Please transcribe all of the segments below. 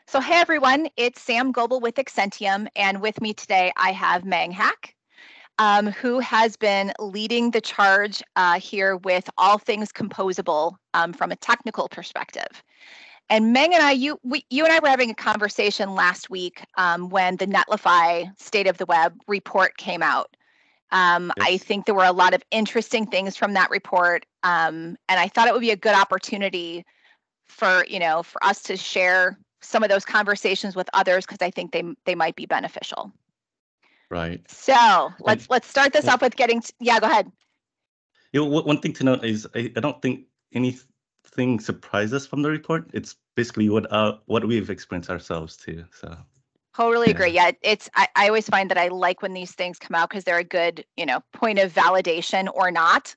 So hey everyone, it's Sam Goebel with XCentium, and with me today I have Meng Hack, who has been leading the charge here with all things composable from a technical perspective. And Meng and you and I were having a conversation last week when the Netlify State of the Web report came out. I Yes. think there were a lot of interesting things from that report, and I thought it would be a good opportunity for us to share some of those conversations with others because I think they might be beneficial. Right. So And let's start this off with getting yeah, go ahead. one thing to note is I don't think anything surprised us from the report. It's basically what we've experienced ourselves too. So Totally agree. yeah. Yeah, I always find that I like when these things come out because they're a good, point of validation or not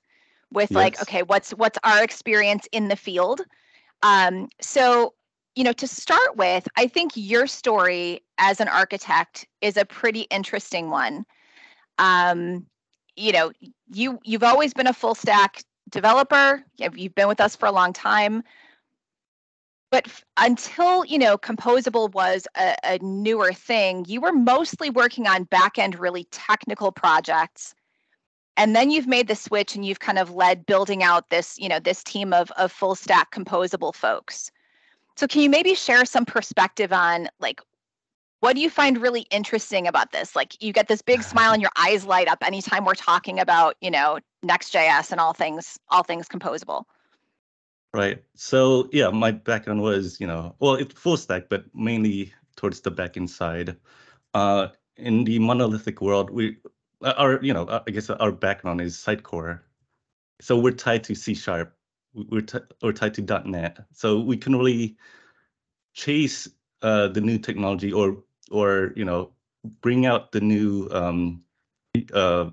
with like, Yes. okay, what's our experience in the field? So, to start with, I think your story as an architect is a pretty interesting one. Um, you know, you've always been a full stack developer. You've been with us for a long time. But until, composable was a newer thing, you were mostly working on back end, really technical projects. And then you've made the switch and you've kind of led building out this, this team of full stack composable folks. So can you maybe share some perspective on like what do you find really interesting about this? Like you get this big smile and your eyes light up anytime we're talking about, Next.js and all things composable. Right. So yeah, my background was, well, it's full stack, but mainly towards the backend side. In the monolithic world, I guess our background is Sitecore. So we're tied to C Sharp. We're tied to .NET. So we can really chase the new technology or bring out the new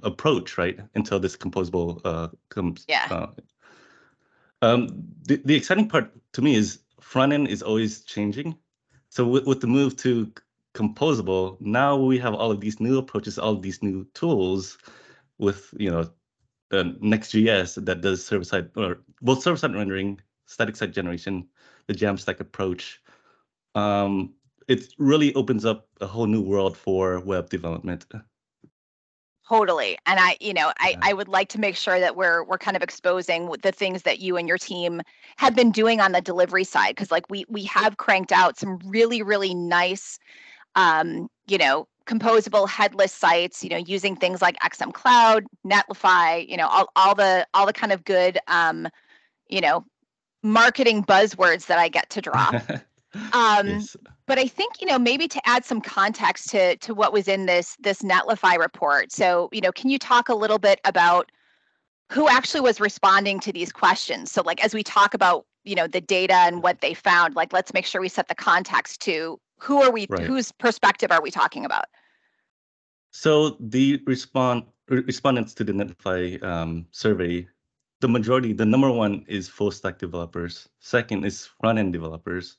approach, right, until this composable comes. Yeah, The exciting part to me is front end is always changing. So with the move to composable, now we have all of these new approaches, all of these new tools with Next.js that does server-side or both server-side rendering, static site generation, the Jamstack approach. Um, it really opens up a whole new world for web development. totally. And I Yeah. I would like to make sure that we're kind of exposing the things that you and your team have been doing on the delivery side because like we have cranked out some really, really nice composable headless sites, using things like XM Cloud, Netlify, all the kind of good, you know, marketing buzzwords that I get to drop. Um, Yes. but I think, maybe to add some context to what was in this Netlify report. So, can you talk a little bit about who actually was responding to these questions? So like as we talk about, the data and what they found, like let's make sure we set the context to Right. whose perspective are we talking about? So the respondents to the Netlify survey, the number one is full stack developers. Second is front end developers.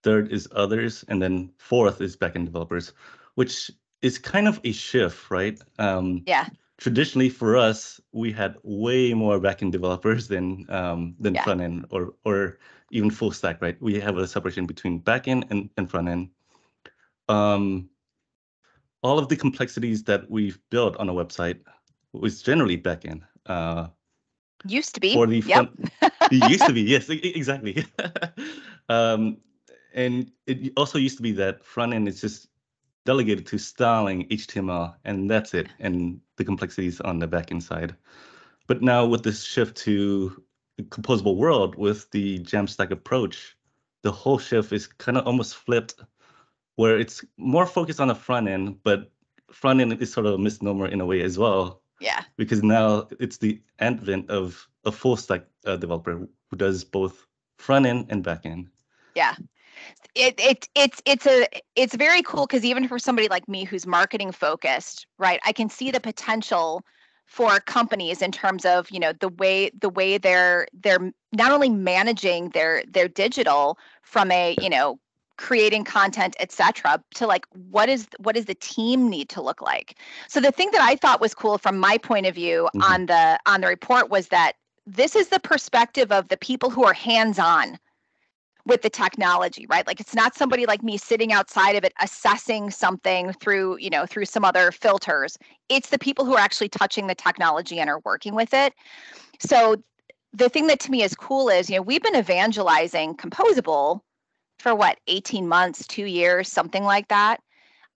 Third is others, and then fourth is backend developers, which is kind of a shift, right? Yeah, Traditionally, for us, we had way more backend developers than yeah, front end or even full stack, right? We have a separation between backend and front end. Um, all of the complexities that we've built on a website was generally backend. used to be. For the Yep. front, it used to be, yes, exactly. um, and it also used to be that front end is just delegated to styling HTML, and that's it, and the complexities on the backend side. But now with this shift to the composable world with the Jamstack approach, the whole shift is kind of almost flipped, where it's more focused on the front end, but front end is sort of a misnomer in a way as well, Yeah, because now it's the advent of a full stack developer who does both front end and back end. yeah. It's very cool because even for somebody like me who's marketing focused, right, I can see the potential for companies in terms of the way they're not only managing their digital from a creating content, etc., to like what does the team need to look like. So the thing that I thought was cool from my point of view Mhm. on the report was that this is the perspective of the people who are hands on, with the technology, right? Like it's not somebody like me sitting outside of it assessing something through, through some other filters. It's the people who are actually touching the technology and are working with it. So the thing that to me is cool is, we've been evangelizing composable for what, 18 months, 2 years, something like that.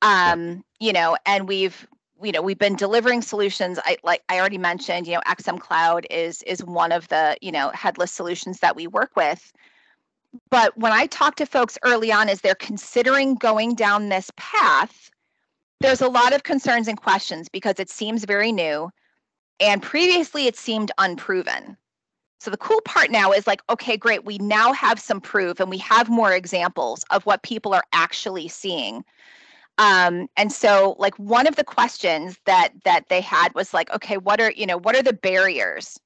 And we've been delivering solutions. I already mentioned, XM Cloud is one of the, headless solutions that we work with. But when I talk to folks early on as they're considering going down this path, there's a lot of concerns and questions because it seems very new. And previously it seemed unproven. So the cool part now is like, okay, great. We now have some proof and we have more examples of what people are actually seeing. And so like one of the questions that they had was like, okay, what are the barriers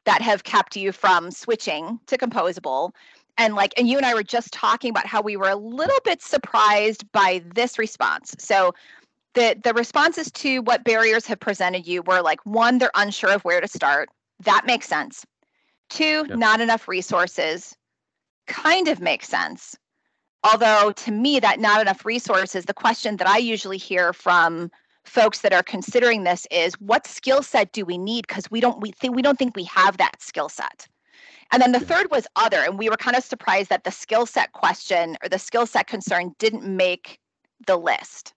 that have kept you from switching to composable? And you and I were just talking about how we were a little bit surprised by this response. So the responses to what barriers have presented you were like, one, they're unsure of where to start. That makes sense. Two, not enough resources. Kind of makes sense. Although to me, that not enough resources, the question that I usually hear from folks that are considering this is, what skill set do we need? Because we don't think we have that skill set. And then the third was other, and we were kind of surprised that the skill set question or the skill set concern didn't make the list.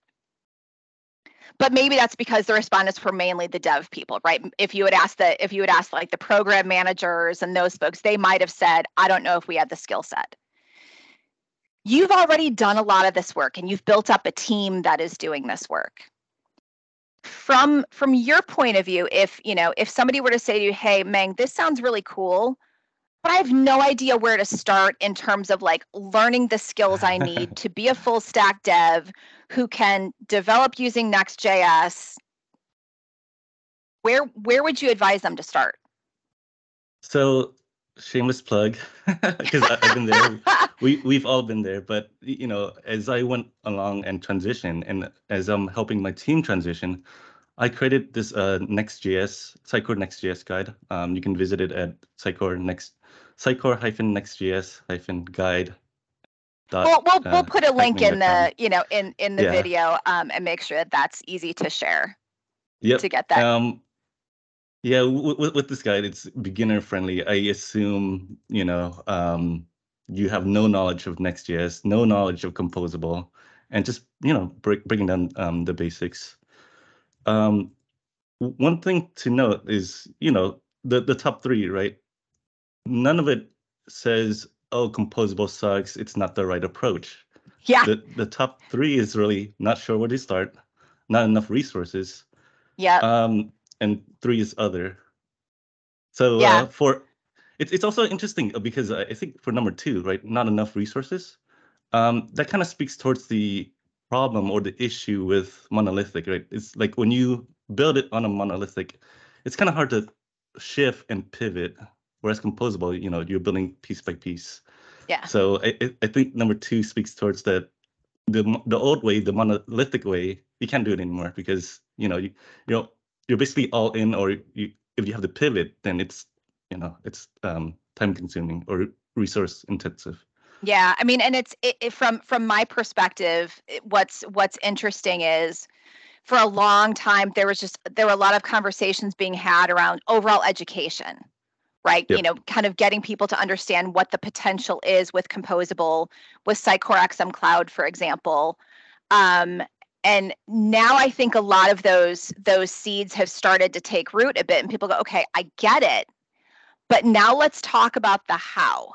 But maybe that's because the respondents were mainly the dev people, right? If you had asked like the program managers and those folks, they might have said, I don't know if we had the skill set. You've already done a lot of this work and you've built up a team that is doing this work. From your point of view, if somebody were to say to you, hey, Meng, this sounds really cool, but I have no idea where to start in terms of like learning the skills I need to be a full stack dev who can develop using Next.js, where would you advise them to start? So shameless plug, because I've been there. We've all been there. But as I went along and transitioned, and as I'm helping my team transition, I created this Sitecore Next.js guide. You can visit it at Sitecore-Next.js-guide. We'll put a link in the in the Yeah. video and make sure that that's easy to share. Yep. To get that. Yeah, with this guide, it's beginner friendly. I assume you have no knowledge of Next.js, no knowledge of composable, and just breaking down the basics. One thing to note is the top three, right? None of it says, oh, composable sucks, it's not the right approach. Yeah. The top three is really not sure where to start, not enough resources. Yeah. And three is other. So it's also interesting because I think for number two, right, not enough resources. That kind of speaks towards the problem or the issue with monolithic, right? It's like when you build it on a monolithic, it's kind of hard to shift and pivot. Whereas composable, you're building piece by piece. Yeah. So I think number two speaks towards that the old way, the monolithic way, you can't do it anymore because you're basically all in, or if you have to pivot, then it's time consuming or resource intensive. Yeah, I mean, and it's from my perspective, what's interesting is for a long time there were a lot of conversations being had around overall education, right? Yep. Kind of getting people to understand what the potential is with composable, with Sitecore XM Cloud, for example. And now I think a lot of those seeds have started to take root a bit, and people go, okay, I get it, but now let's talk about the how.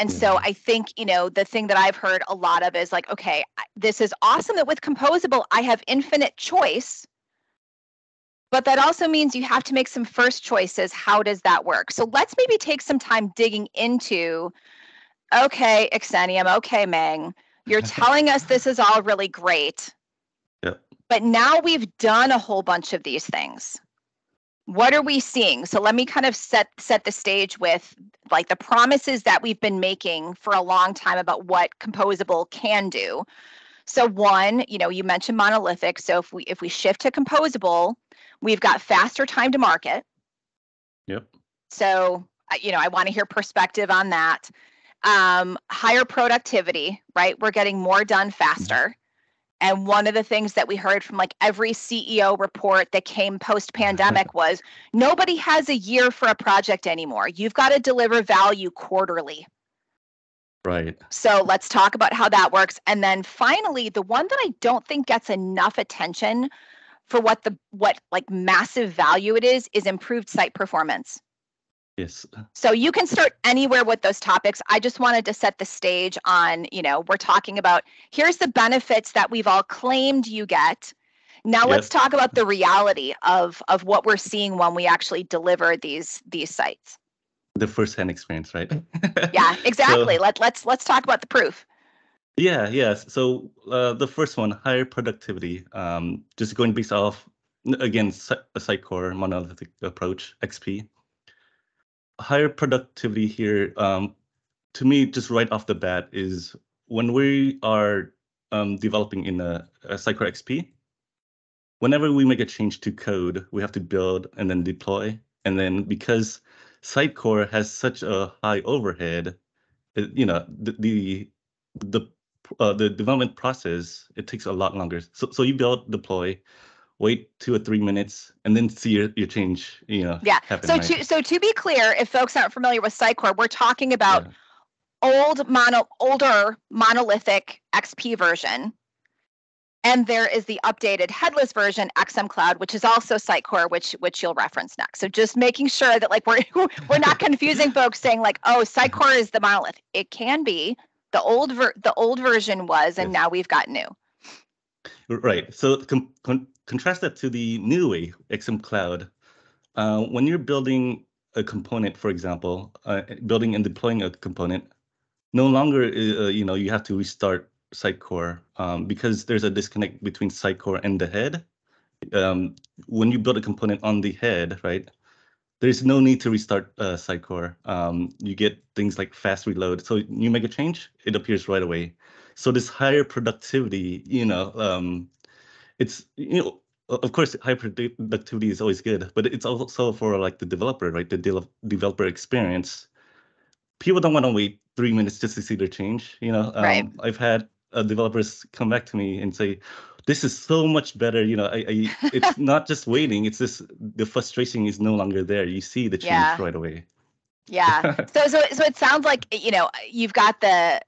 So I think, the thing that I've heard a lot of is like, okay, this is awesome that with composable, I have infinite choice, but that also means you have to make some first choices. How does that work? So let's maybe take some time digging into, okay, XCentium, okay, Meng, you're telling us this is all really great, but now we've done a whole bunch of these things. What are we seeing? So let me kind of set the stage with like the promises that we've been making for a long time about what composable can do. So one, you mentioned monolithic. So if we shift to composable, we've got faster time to market. Yep. So I want to hear perspective on that. higher productivity, right? We're getting more done faster. And one of the things that we heard from like every CEO report that came post-pandemic was nobody has a year for a project anymore. You've got to deliver value quarterly. Right. So let's talk about how that works. And then finally, the one that I don't think gets enough attention for what like massive value it is improved site performance. Yes. So you can start anywhere with those topics. I just wanted to set the stage on, we're talking about here's the benefits that we've all claimed you get. Now let's talk about the reality of what we're seeing when we actually deliver these sites. The first-hand experience, right? Yeah, exactly. So, let's talk about the proof. Yeah. So the first one, higher productivity. Just going based off again, a Sitecore monolithic approach, XP. Higher productivity here, to me, just right off the bat, is when we are developing in a Sitecore XP. Whenever we make a change to code, we have to build and then deploy, and then because Sitecore has such a high overhead, the development process, it takes a lot longer. So you build, deploy, wait 2 or 3 minutes, and then see your change, happen. So to be clear, if folks aren't familiar with Sitecore, we're talking about older monolithic XP version. And there is the updated headless version, XCloud, which is also Sitecore, which you'll reference next. So just making sure that like we're not confusing folks saying like, oh, Sitecore is the monolith. It can be. The old version was, and now we've got new. Right. So contrast that to the new way, XCloud. When you're building a component, for example, building and deploying a component, no longer you have to restart Sitecore because there's a disconnect between Sitecore and the head. When you build a component on the head, right, there's no need to restart Sitecore. You get things like fast reload. So you make a change, it appears right away. So this higher productivity, it's, of course, high productivity is always good, but it's also for like the developer, right? The developer experience. People don't want to wait 3 minutes just to see their change. Right. I've had developers come back to me and say, "This is so much better." It's not just waiting. It's just the frustration is no longer there. You see the change right away. Yeah. So it sounds like you've got the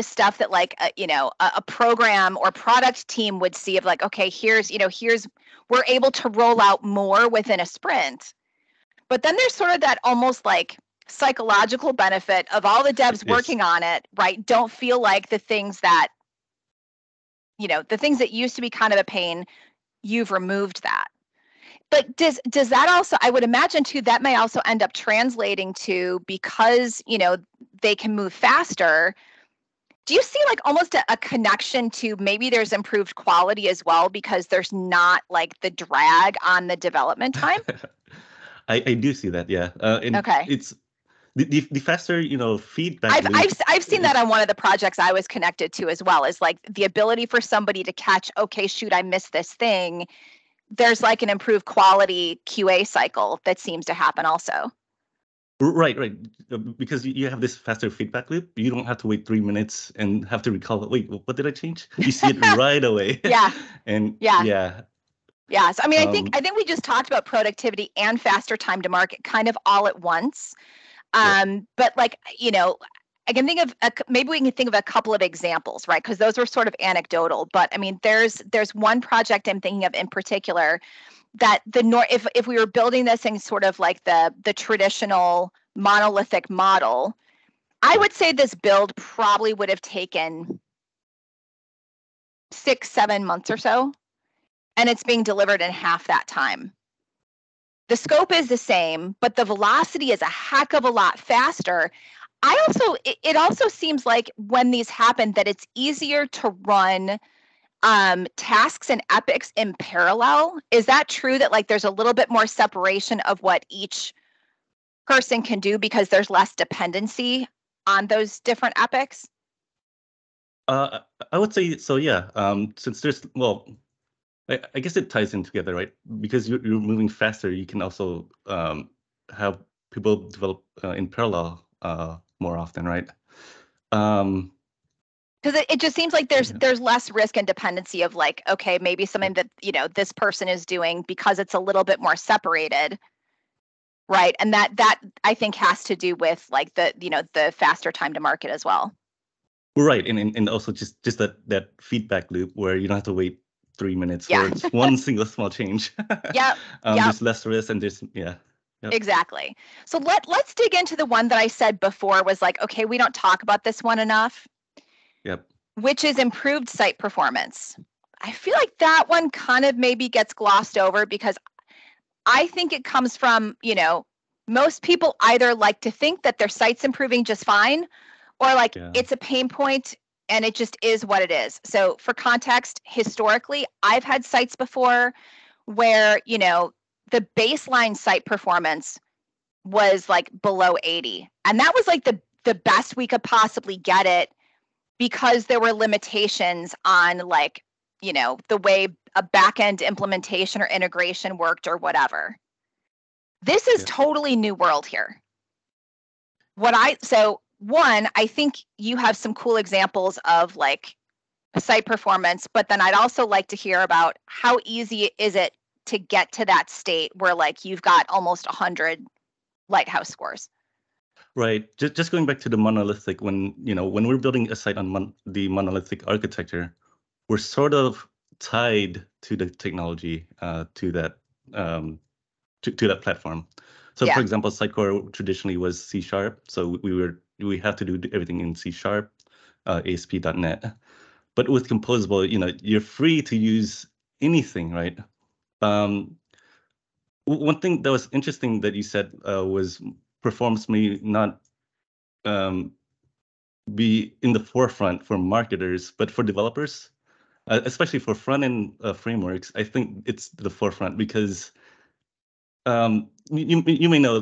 stuff that like a program or product team would see of like, okay, here's we're able to roll out more within a sprint. But then there's sort of that almost like psychological benefit of all the devs working on it, right? Don't feel like the things that used to be kind of a pain, you've removed that. But does that also, I would imagine too, that may also end up translating to, because they can move faster. Do you see like almost a connection to maybe there's improved quality as well because there's not like the drag on the development time? I do see that, yeah. Okay. It's the faster feedback. I've seen that on one of the projects I was connected to as well, is like the ability for somebody to catch, okay, shoot, I missed this thing. There's like an improved quality QA cycle that seems to happen also. Right. Because you have this faster feedback loop. You don't have to wait 3 minutes and have to recall, wait, what did I change? You see it right away. Yeah. And yeah. So I mean, I think we just talked about productivity and faster time to market kind of all at once. But like, I can think of maybe we can think of a couple of examples, right? Because those were sort of anecdotal. But I mean, there's one project I'm thinking of in particular that if we were building this in sort of like the traditional monolithic model, I would say this build probably would have taken 6-7 months or so, and it's being delivered in half that time. The scope is the same, but the velocity is a heck of a lot faster. It also seems like when these happen that it's easier to run tasks and epics in parallel. Is that true, that like there's a little bit more separation of what each person can do because there's less dependency on those different epics? I would say so, yeah. Since there's, well, I guess it ties in together, right? Because you're moving faster, you can also have people develop in parallel more often, right? Um, Because it just seems like there's yeah. less risk and dependency of like, okay, maybe something that, this person is doing because it's a little bit more separated, right? And that I think has to do with like the faster time to market as well. Right, and also just that feedback loop where you don't have to wait 3 minutes Yeah. for one single small change. Yep. Yep. There's less risk and there's Yep. Exactly. So let's dig into the one that I said before was like, okay, we don't talk about this one enough, Yep. which is improved site performance. I feel like that one kind of maybe gets glossed over because I think it comes from, most people either like to think that their site's improving just fine, or like Yeah. it's a pain point and it just is what it is. So for context, historically, I've had sites before where, the baseline site performance was like below 80. And that was like the best we could possibly get it because there were limitations on like, the way a backend implementation or integration worked or whatever. This is Yep. totally new world here. One, I think you have some cool examples of like site performance, but then I'd also like to hear about how easy is it to get to that state where like you've got almost 100 lighthouse scores. Right. Just going back to the monolithic, when we're building a site on the monolithic architecture, we're sort of tied to the technology, to that to that platform. So, for Yeah. example, Sitecore traditionally was C#, so we have to do everything in C#, ASP.NET. But with composable, you're free to use anything, right? Um, One thing that was interesting that you said was performance may not um, be in the forefront for marketers, but for developers, especially for front-end frameworks, I think it's the forefront because you may know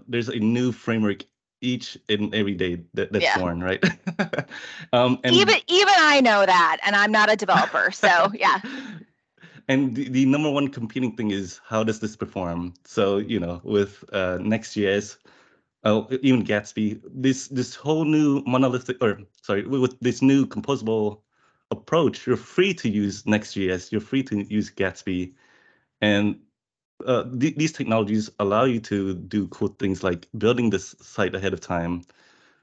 there's a new framework each and every day that's Yeah. born, right? Even And I know that, and I'm not a developer, so yeah. and the number one competing thing is how does this perform? So with Next.js, even Gatsby, this whole new monolithic, or sorry, with this new composable approach, you're free to use Next.js, you're free to use Gatsby, and these technologies allow you to do cool things like building this site ahead of time.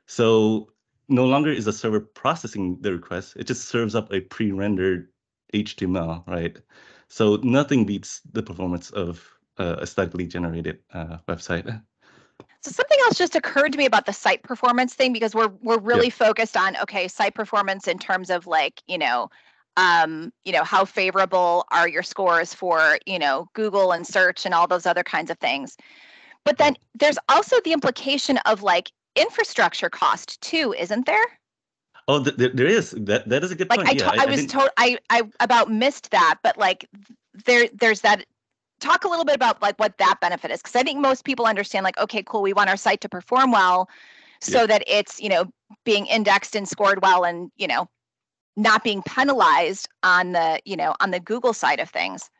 So no longer is the server processing the request; it just serves up a pre-rendered HTML, right? So nothing beats the performance of a statically generated website. So something else just occurred to me about the site performance thing because we're really Yep. focused on site performance in terms of like how favorable are your scores for Google and search and all those other kinds of things. But then Right. there's also the implication of like infrastructure cost too, isn't there? Oh, there is that is a good Like point. Yeah, I I was didn't. told I about missed that, but like there's that. Talk a little bit about like what that benefit is, because I think most people understand like, okay, cool, we want our site to perform well so Yep. that it's being indexed and scored well and not being penalized on the Google side of things.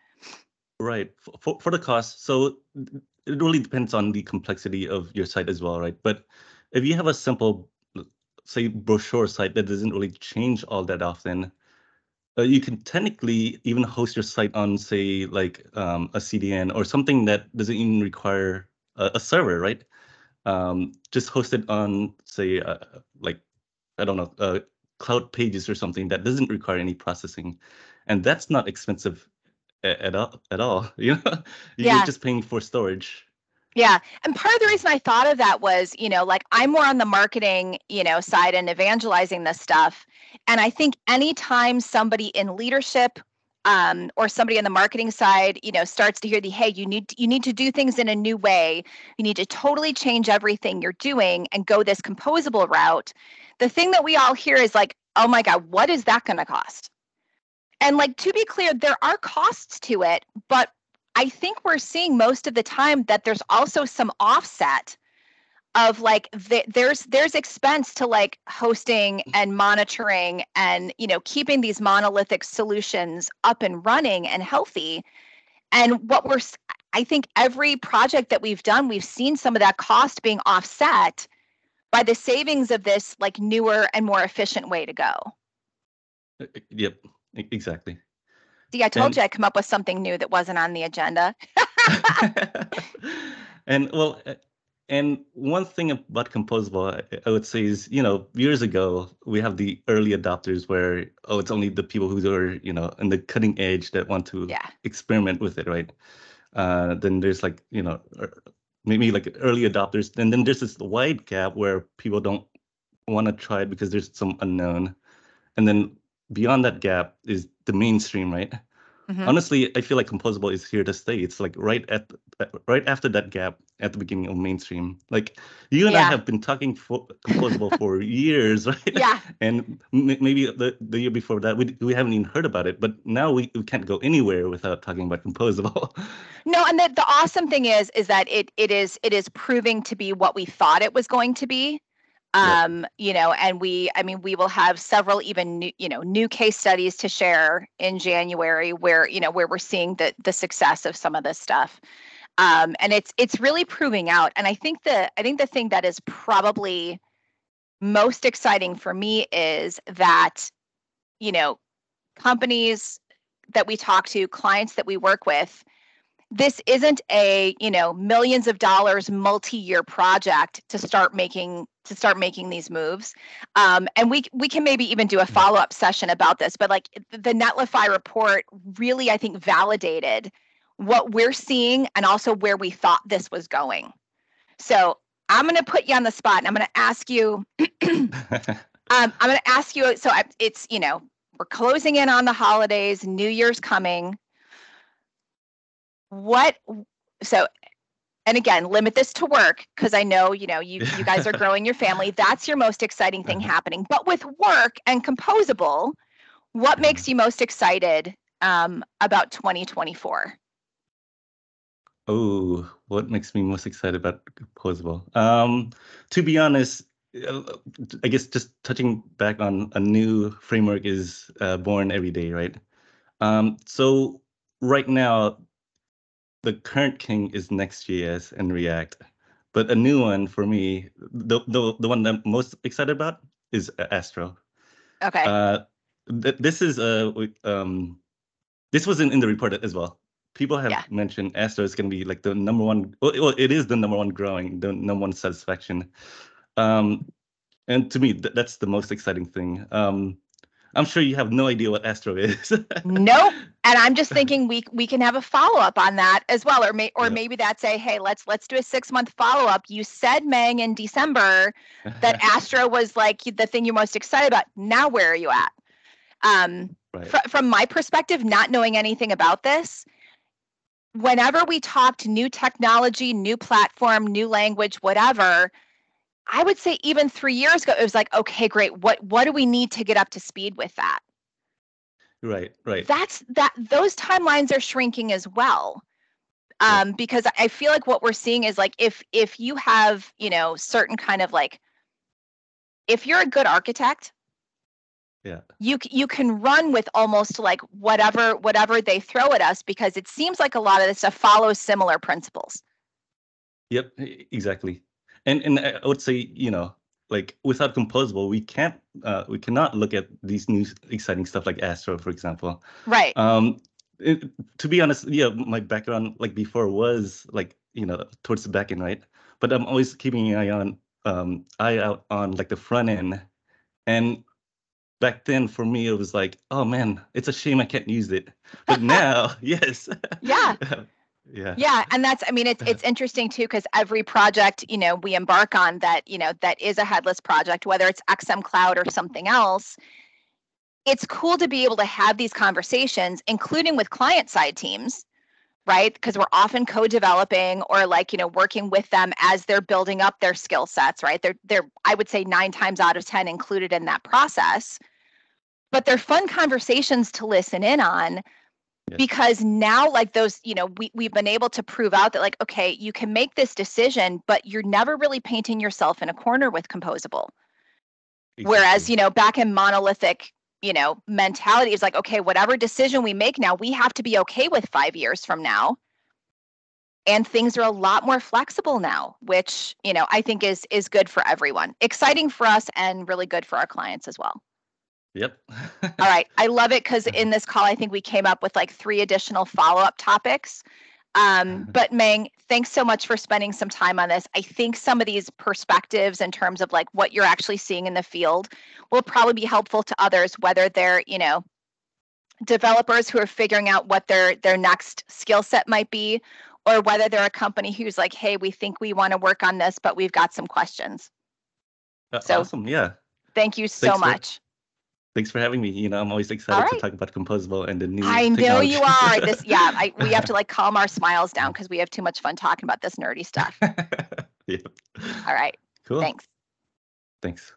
Right. For the cost, so it really depends on the complexity of your site as well, right? But if you have a simple, say, brochure site that doesn't really change all that often, you can technically even host your site on, say, like a CDN or something that doesn't even require a server, right? Just host it on, say, like, I don't know, cloud pages or something that doesn't require any processing. And that's not expensive at all. You're Yeah. just paying for storage. Yeah. And part of the reason I thought of that was, like I'm more on the marketing, side and evangelizing this stuff. And I think anytime somebody in leadership or somebody on the marketing side, starts to hear hey, you need to do things in a new way. You need to totally change everything you're doing and go this composable route. The thing that we all hear is like, oh my God, what is that going to cost? And like, to be clear, there are costs to it, but I think we're seeing most of the time that there's also some offset of like there's expense to like hosting and monitoring and keeping these monolithic solutions up and running and healthy. And I think every project that we've done, we've seen some of that cost being offset by the savings of this like newer and more efficient way to go. Yep, exactly. See, I told you I'd come up with something new that wasn't on the agenda. And well, and one thing about composable, I would say is, years ago, we have the early adopters where, it's only the people who are, in the cutting edge that want to experiment with it, right? Then there's like, maybe like early adopters. And then there's this wide gap where people don't want to try it because there's some unknown. And then beyond that gap is the mainstream, right? Honestly, I feel like composable is here to stay. It's like right after that gap at the beginning of mainstream. Like you and I have been talking composable for years, right? Yeah. And maybe the year before that, we haven't even heard about it. But now we can't go anywhere without talking about composable. No, and the awesome thing is that it is proving to be what we thought it was going to be. And we will have several even new case studies to share in January where we're seeing the success of some of this stuff. And it's really proving out. And I think the thing that is probably most exciting for me is that, companies that we talk to, clients that we work with, this isn't a millions of dollars multi-year project to start making these moves, and we can maybe even do a follow-up session about this, but like the Netlify report really, I think, validated what we're seeing and also where we thought this was going. So I'm going to put you on the spot and I'm going to ask you so it's we're closing in on the holidays, New Year's coming. And again, limit this to work because I know, you guys are growing your family. That's your most exciting thing happening. But with work and composable, what makes you most excited about 2024? Oh, what makes me most excited about composable? To be honest, I guess just touching back on a new framework is born every day, right? So right now, the current king is Next.js and React, but a new one for me, the one that I'm most excited about is Astro. Okay. This is this was in the report as well. People have mentioned Astro is going to be like the number one. Well, it is the number one growing, the number one satisfaction. And to me, that's the most exciting thing. I'm sure you have no idea what Astro is. Nope. And I'm just thinking we can have a follow-up on that as well, or maybe that's hey, let's do a 6-month follow-up. You said, Meng, in December that Astro was like the thing you're most excited about. Now where are you at? From my perspective, not knowing anything about this, whenever we talked new technology, new platform, new language, whatever, I would say even 3 years ago, it was like, okay, great. What do we need to get up to speed with that? Right. Those timelines are shrinking as well. Because I feel like what we're seeing is like if you have, certain kind of like, if you're a good architect, you can run with almost like whatever they throw at us, because it seems like a lot of this stuff follows similar principles. Yep, exactly. And I would say, like without composable, we cannot look at these new exciting stuff like Astro, for example. Right. To be honest, my background like before was like, towards the back end, right? But I'm always keeping an eye out on like the front end. And back then for me, it was like, oh man, it's a shame I can't use it. But now, yes. Yeah. Yeah. And that's, it's interesting too, because every project, we embark on that, that is a headless project, whether it's XM Cloud or something else, it's cool to be able to have these conversations, including with client side teams, right? Because we're often co-developing or like, working with them as they're building up their skill sets, right? They're, I would say 9 times out of 10 included in that process, but they're fun conversations to listen in on. Because now, like those, we've been able to prove out that like, okay, you can make this decision, but you're never really painting yourself in a corner with composable. Exactly. Whereas, back in monolithic, mentality is like, okay, whatever decision we make now, we have to be okay with 5 years from now. And things are a lot more flexible now, which, I think is good for everyone. Exciting for us and really good for our clients as well. Yep. All right. I love it because in this call, I think we came up with like 3 additional follow-up topics. But Meng, thanks so much for spending some time on this. I think some of these perspectives in terms of like what you're actually seeing in the field will probably be helpful to others, whether they're, developers who are figuring out what their next skill set might be, or whether they're a company who's like, hey, we think we want to work on this, but we've got some questions. So awesome. Yeah. Thank you so much. Thanks for having me. I'm always excited to talk about composable and the new technology. I know you are. We have to like calm our smiles down because we have too much fun talking about this nerdy stuff. Yep. All right. Cool. Thanks. Thanks.